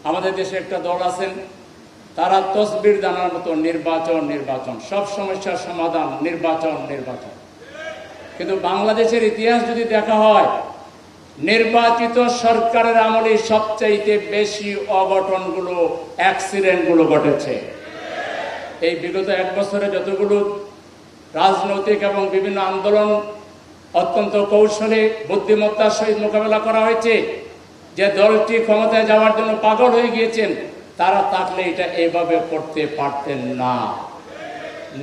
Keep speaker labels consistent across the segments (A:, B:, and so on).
A: আমাদের দেশে একটা দল আছেন, তারা তসবির দানার মতো নির্বাচন নির্বাচন, সব সমস্যার সমাধান নির্বাচন নির্বাচন। কিন্তু বাংলাদেশের ইতিহাস যদি দেখা হয়, নির্বাচিত সরকারের আমলে সবচাইতে বেশি অঘটনগুলো, অ্যাক্সিডেন্টগুলো ঘটেছে। এই বিগত 1 বছরে যতগুলো রাজনৈতিক এবং বিভিন্ন আন্দোলন অত্যন্ত কৌশলে বুদ্ধিমত্তার সহিত মোকাবেলা করা হয়েছে, যে দলটি ক্ষমতায় যাওয়ার জন্য পাগল হয়ে গিয়েছেন, তারা থাকলে এটা এইভাবে করতে পারতেন না।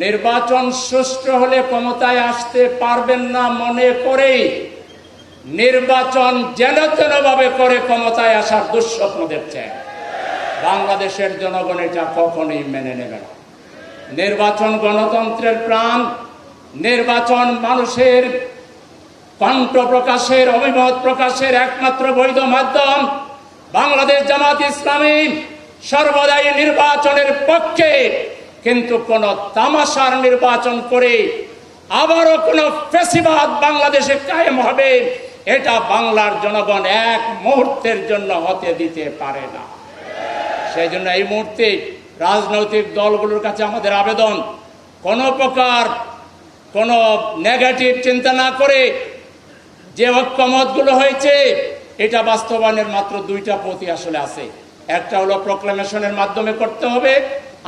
A: নির্বাচন সুষ্ঠু হলে ক্ষমতায় আসতে পারবেন না মনে করেই নির্বাচন যেন তেনভাবে করে ক্ষমতায় আসার দুঃস্বপ্ন দেখছেন। বাংলাদেশের জনগণ এটা কখনোই মেনে নেবে না। নির্বাচন গণতন্ত্রের প্রাণ, নির্বাচন মানুষের কণ্ঠ প্রকাশের, অভিমত প্রকাশের একমাত্র বৈধ মাধ্যম। বাংলাদেশ জামাত ইসলামী সর্বদাই নির্বাচনের পক্ষে, কিন্তু কোন তামাশার নির্বাচন করে আবারও কোন ফ্যাসিবাদ বাংলাদেশে কায়েম হবে, এটা বাংলার জনগণ এক মুহূর্তের জন্য হতে দিতে পারে না। সেই জন্য এই মুহূর্তে রাজনৈতিক দলগুলোর কাছে আমাদের আবেদন, কোন প্রকার কোন নেগেটিভ চিন্তা না করে যে ঐক্যমতগুলো হয়েছে, এটা বাস্তবায়নের মাত্র 2টা পথই আসলে আছে। একটা হলো প্রক্লেমেশনের মাধ্যমে করতে হবে,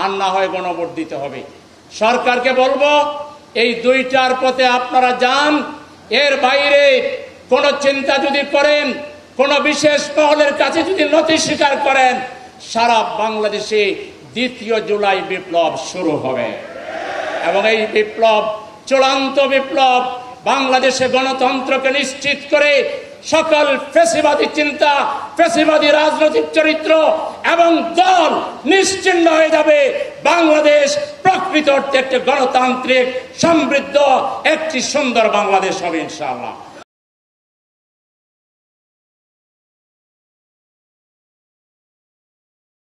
A: আর না হয় গণভোট দিতে হবে। সরকারকে বলবো, এই 2টার পথে আপনারা যান। এর বাইরে কোন চিন্তা যদি করেন, কোন বিশেষ মহলের কাছে যদি নথি স্বীকার করেন, সারা বাংলাদেশে 2য় জুলাই বিপ্লব শুরু হবে এবং এই বিপ্লব চূড়ান্ত বিপ্লব। বাংলাদেশে গণতন্ত্রকে নিশ্চিত করে সকল ফ্যাসিবাদী চিন্তা, ফ্যাসিবাদী রাজনৈতিক চরিত্র এবং দল নিশ্চিহ্ন হয়ে যাবে। বাংলাদেশ প্রকৃত অর্থে একটি গণতান্ত্রিক, সমৃদ্ধ, একটি সুন্দর বাংলাদেশ হবে ইনশাআল্লাহ।